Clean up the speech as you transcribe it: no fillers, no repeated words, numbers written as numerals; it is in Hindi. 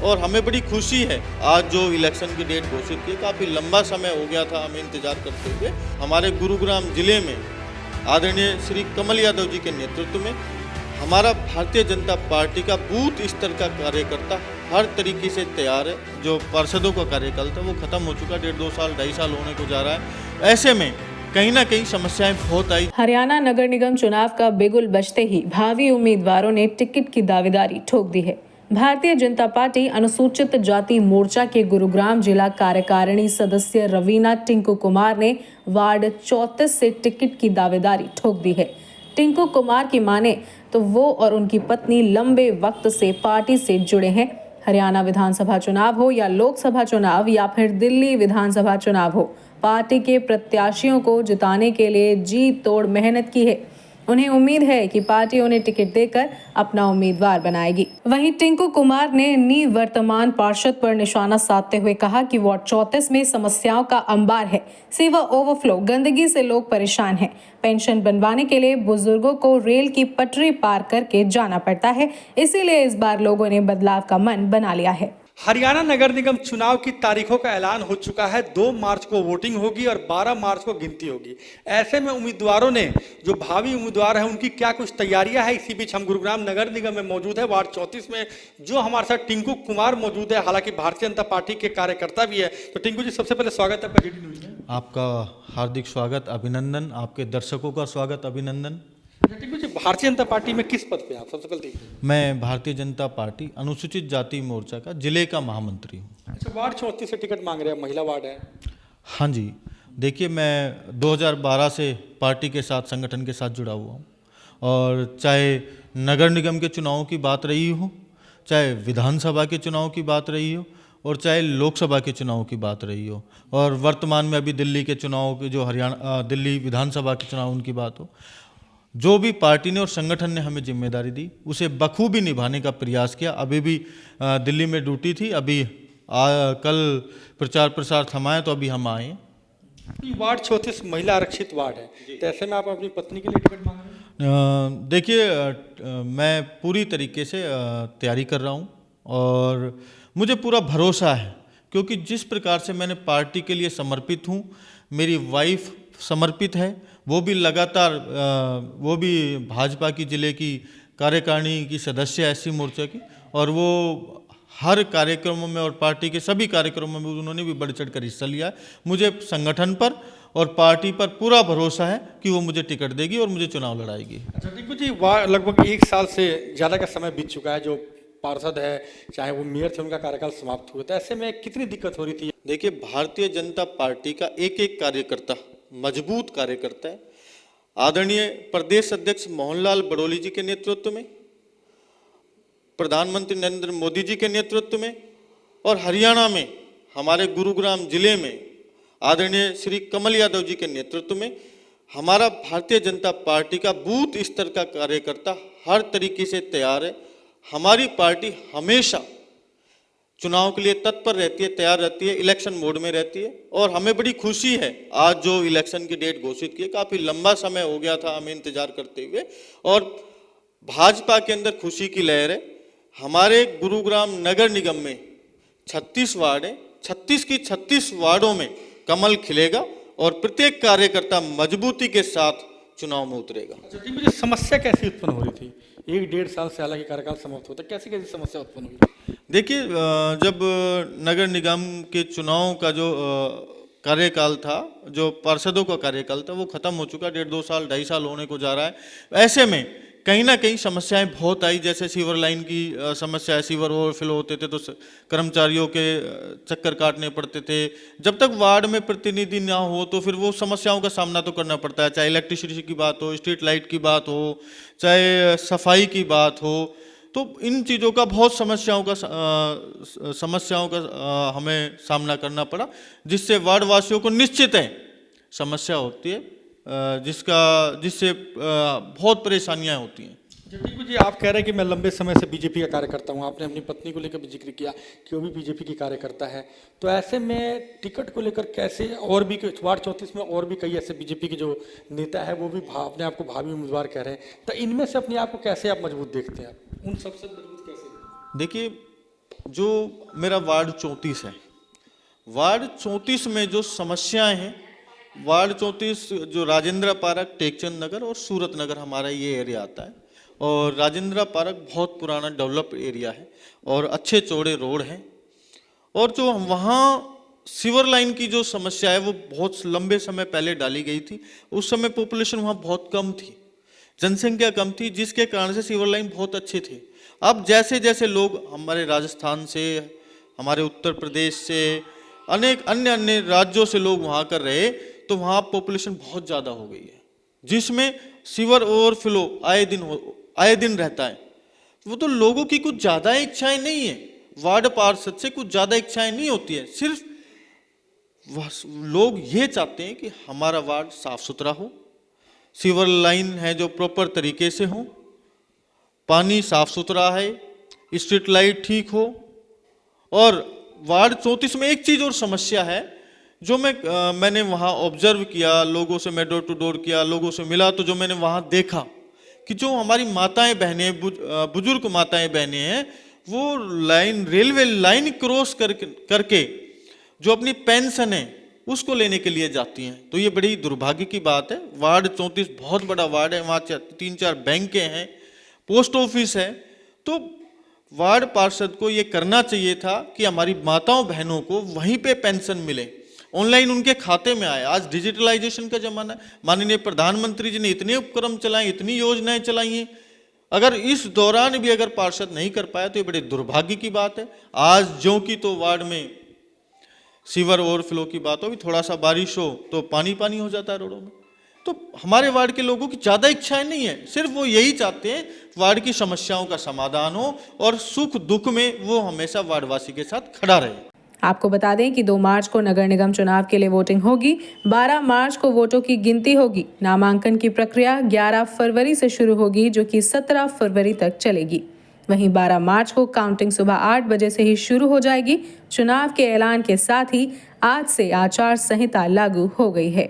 और हमें बड़ी खुशी है आज जो इलेक्शन की डेट घोषित की, काफ़ी लंबा समय हो गया था हमें इंतजार करते हुए। हमारे गुरुग्राम जिले में आदरणीय श्री कमल यादव जी के नेतृत्व में हमारा भारतीय जनता पार्टी का बूथ स्तर का कार्यकर्ता हर तरीके से तैयार है। जो पार्षदों का कार्यकाल था वो खत्म हो चुका, 1.5-2 साल 2.5 साल होने को जा रहा है। ऐसे में कहीं ना कहीं समस्याएं बहुत आई। हरियाणा नगर निगम चुनाव का बिगुल बजते ही भावी उम्मीदवारों ने टिकट की दावेदारी ठोक दी है। भारतीय जनता पार्टी अनुसूचित जाति मोर्चा के गुरुग्राम जिला कार्यकारिणी सदस्य रवीना टिंकू कुमार ने वार्ड 34 से टिकट की दावेदारी ठोक दी है। टिंकू कुमार की माने तो वो और उनकी पत्नी लंबे वक्त से पार्टी से जुड़े हैं। हरियाणा विधानसभा चुनाव हो या लोकसभा चुनाव या फिर दिल्ली विधानसभा चुनाव हो, पार्टी के प्रत्याशियों को जिताने के लिए जी तोड़ मेहनत की है। उन्हें उम्मीद है कि पार्टी उन्हें टिकट देकर अपना उम्मीदवार बनाएगी। वहीं टिंकू कुमार ने निवर्तमान पार्षद पर निशाना साधते हुए कहा कि वार्ड 34 में समस्याओं का अंबार है। सेवा ओवरफ्लो, गंदगी से लोग परेशान हैं। पेंशन बनवाने के लिए बुजुर्गों को रेल की पटरी पार करके जाना पड़ता है। इसीलिए इस बार लोगों ने बदलाव का मन बना लिया है। हरियाणा नगर निगम चुनाव की तारीखों का ऐलान हो चुका है। 2 मार्च को वोटिंग होगी और 12 मार्च को गिनती होगी। ऐसे में उम्मीदवारों ने, जो भावी उम्मीदवार हैं, उनकी क्या कुछ तैयारियां हैं। इसी बीच हम गुरुग्राम नगर निगम में मौजूद है, वार्ड 34 में, जो हमारे साथ टिंकू कुमार मौजूद है। हालांकि भारतीय जनता पार्टी के कार्यकर्ता भी है। तो टिंकू जी, सबसे पहले स्वागत है आपका GT न्यूज़ में। आपका हार्दिक स्वागत, अभिनंदन। आपके दर्शकों का स्वागत, अभिनंदन। टिंकू जी, भारतीय जनता पार्टी में किस पद पे आप सबसे पहले? मैं भारतीय जनता पार्टी अनुसूचित जाति मोर्चा का जिले का महामंत्री हूँ। अच्छा, वार्ड 34 से टिकट मांग रहे हैं, महिला वार्ड है। हाँ जी, देखिए मैं 2012 से पार्टी के साथ, संगठन के साथ जुड़ा हुआ हूँ। और चाहे नगर निगम के चुनावों की बात रही हो, चाहे विधानसभा के चुनाव की बात रही हो, और चाहे लोकसभा के चुनाव की बात रही हो, और वर्तमान में अभी दिल्ली के चुनाव के, जो हरियाणा दिल्ली विधानसभा के चुनाव, उनकी बात हो, जो भी पार्टी ने और संगठन ने हमें जिम्मेदारी दी उसे बखूबी निभाने का प्रयास किया। अभी भी दिल्ली में ड्यूटी थी, अभी कल प्रचार प्रसार थमाए तो अभी हम आए हैं। वार्ड 34 महिला आरक्षित वार्ड है, तो ऐसे में आप अपनी पत्नी के लिए टिकट मांग रहे हैं? देखिए, मैं पूरी तरीके से तैयारी कर रहा हूँ और मुझे पूरा भरोसा है, क्योंकि जिस प्रकार से मैंने पार्टी के लिए समर्पित हूँ, मेरी वाइफ समर्पित है, वो भी लगातार, वो भी भाजपा की जिले की कार्यकारिणी की सदस्य है एससी मोर्चा की, और वो हर कार्यक्रमों में और पार्टी के सभी कार्यक्रमों में उन्होंने भी बढ़ चढ़ कर हिस्सा लिया है। मुझे संगठन पर और पार्टी पर पूरा भरोसा है कि वो मुझे टिकट देगी और मुझे चुनाव लड़ाएगी। अच्छा टिंकू जी, लगभग 1 साल से ज़्यादा का समय बीत चुका है। जो पार्षद है, चाहे वो मेयर थे, उनका कार्यकाल समाप्त हुआ था। ऐसे में कितनी दिक्कत हो रही थी? देखिए, भारतीय जनता पार्टी का एक एक कार्यकर्ता मजबूत कार्यकर्ता है। आदरणीय प्रदेश अध्यक्ष मोहनलाल बड़ोली जी के नेतृत्व में, प्रधानमंत्री नरेंद्र मोदी जी के नेतृत्व में, और हरियाणा में हमारे गुरुग्राम जिले में आदरणीय श्री कमल यादव जी के नेतृत्व में हमारा भारतीय जनता पार्टी का बूथ स्तर का कार्यकर्ता हर तरीके से तैयार है। हमारी पार्टी हमेशा चुनाव के लिए तत्पर रहती है, तैयार रहती है, इलेक्शन मोड में रहती है। और हमें बड़ी खुशी है आज जो इलेक्शन की डेट घोषित की है, काफ़ी लंबा समय हो गया था हमें इंतजार करते हुए, और भाजपा के अंदर खुशी की लहर है। हमारे गुरुग्राम नगर निगम में 36 वार्ड है, 36 की 36 वार्डों में कमल खिलेगा और प्रत्येक कार्यकर्ता मजबूती के साथ चुनाव में उतरेगा। अच्छा टिंकू जी, समस्या कैसी उत्पन्न हो रही थी? 1-1.5 साल से हालांकि कार्यकाल समाप्त होता है, कैसी कैसी समस्या उत्पन्न हुई? देखिए, जब नगर निगम के चुनाव का जो कार्यकाल था, जो पार्षदों का कार्यकाल था, वो खत्म हो चुका, 1.5-2 साल 2.5 साल होने को जा रहा है। ऐसे में कहीं ना कहीं समस्याएं बहुत आई, जैसे सीवर लाइन की समस्या है, सीवर ओवरफ्लो होते थे तो कर्मचारियों के चक्कर काटने पड़ते थे। जब तक वार्ड में प्रतिनिधि ना हो तो फिर वो समस्याओं का सामना तो करना पड़ता है, चाहे इलेक्ट्रिसिटी की बात हो, स्ट्रीट लाइट की बात हो, चाहे सफाई की बात हो। तो इन चीज़ों का बहुत समस्याओं का हमें सामना करना पड़ा, जिससे वार्ड वासियों को निश्चित है समस्या होती है, जिससे बहुत परेशानियां होती हैं। टिंकू जी, आप कह रहे हैं कि मैं लंबे समय से बीजेपी का कार्यकर्ता हूं। आपने अपनी पत्नी को लेकर भी जिक्र किया कि वो भी बीजेपी की कार्यकर्ता है। तो ऐसे में टिकट को लेकर कैसे, और भी वार्ड 34 में और भी कई ऐसे बीजेपी के जो नेता है वो भी अपने आप को भावी उम्मीदवार कह रहे हैं, तो इनमें से अपने आप को कैसे आप मजबूत देखते हैं? आप उन सबसे मजबूत कैसे? देखिए, जो मेरा वार्ड 34 है, वार्ड 34 में जो समस्याएं हैं, वार्ड 34 जो राजेंद्र पार्क, टेकचंद नगर और सूरत नगर हमारा ये एरिया आता है। और राजेंद्र पार्क बहुत पुराना डेवलप एरिया है और अच्छे चौड़े रोड हैं। और जो वहाँ सीवर लाइन की जो समस्या है वो बहुत लंबे समय पहले डाली गई थी। उस समय पॉपुलेशन वहाँ बहुत कम थी, जनसंख्या कम थी, जिसके कारण से सीवर लाइन बहुत अच्छे थे। अब जैसे जैसे लोग हमारे राजस्थान से, हमारे उत्तर प्रदेश से, अनेक अन्य अन्य राज्यों से लोग वहाँ कर रहे, तो वहाँ पॉपुलेशन बहुत ज़्यादा हो गई है, जिसमें सीवर ओवरफ्लो आए दिन रहता है। वो तो लोगों की कुछ ज़्यादा इच्छाएं नहीं है, वार्ड पार्षद से कुछ ज़्यादा इच्छाएं नहीं होती है, सिर्फ लोग ये चाहते हैं कि हमारा वार्ड साफ सुथरा हो, सीवर लाइन है जो प्रॉपर तरीके से हो, पानी साफ सुथरा है, स्ट्रीट लाइट ठीक हो। और वार्ड 34 में एक चीज़ और समस्या है जो मैंने वहाँ ऑब्जर्व किया, लोगों से मैं डोर टू डोर किया, लोगों से मिला, तो जो मैंने वहाँ देखा कि जो हमारी माताएं बहनें, बुजुर्ग माताएं बहनें हैं, वो रेलवे लाइन क्रॉस करके जो अपनी पेंशन है उसको लेने के लिए जाती हैं। तो ये बड़ी दुर्भाग्य की बात है। वार्ड 34 बहुत बड़ा वार्ड है, वहाँ 3-4 बैंकें हैं, पोस्ट ऑफिस है। तो वार्ड पार्षद को ये करना चाहिए था कि हमारी माताओं बहनों को वहीं पे पेंशन मिले, ऑनलाइन उनके खाते में आए। आज डिजिटलाइजेशन का जमाना है, माननीय प्रधानमंत्री जी ने इतने उपक्रम चलाए, इतनी योजनाएं चलाई हैं, अगर इस दौरान भी अगर पार्षद नहीं कर पाया तो ये बड़े दुर्भाग्य की बात है। आज जो कि तो वार्ड में सीवर ओवरफ्लो की बात हो, भी थोड़ा सा बारिश हो तो पानी पानी हो जाता है रोडों में। तो हमारे वार्ड के लोगों की ज़्यादा इच्छाएं नहीं है, सिर्फ वो यही चाहते हैं वार्ड की समस्याओं का समाधान हो और सुख दुख में वो हमेशा वार्डवासी के साथ खड़ा रहे। आपको बता दें कि 2 मार्च को नगर निगम चुनाव के लिए वोटिंग होगी, 12 मार्च को वोटों की गिनती होगी। नामांकन की प्रक्रिया 11 फरवरी से शुरू होगी, जो कि 17 फरवरी तक चलेगी। वहीं 12 मार्च को काउंटिंग सुबह 8 बजे से ही शुरू हो जाएगी। चुनाव के ऐलान के साथ ही आज से आचार संहिता लागू हो गई है।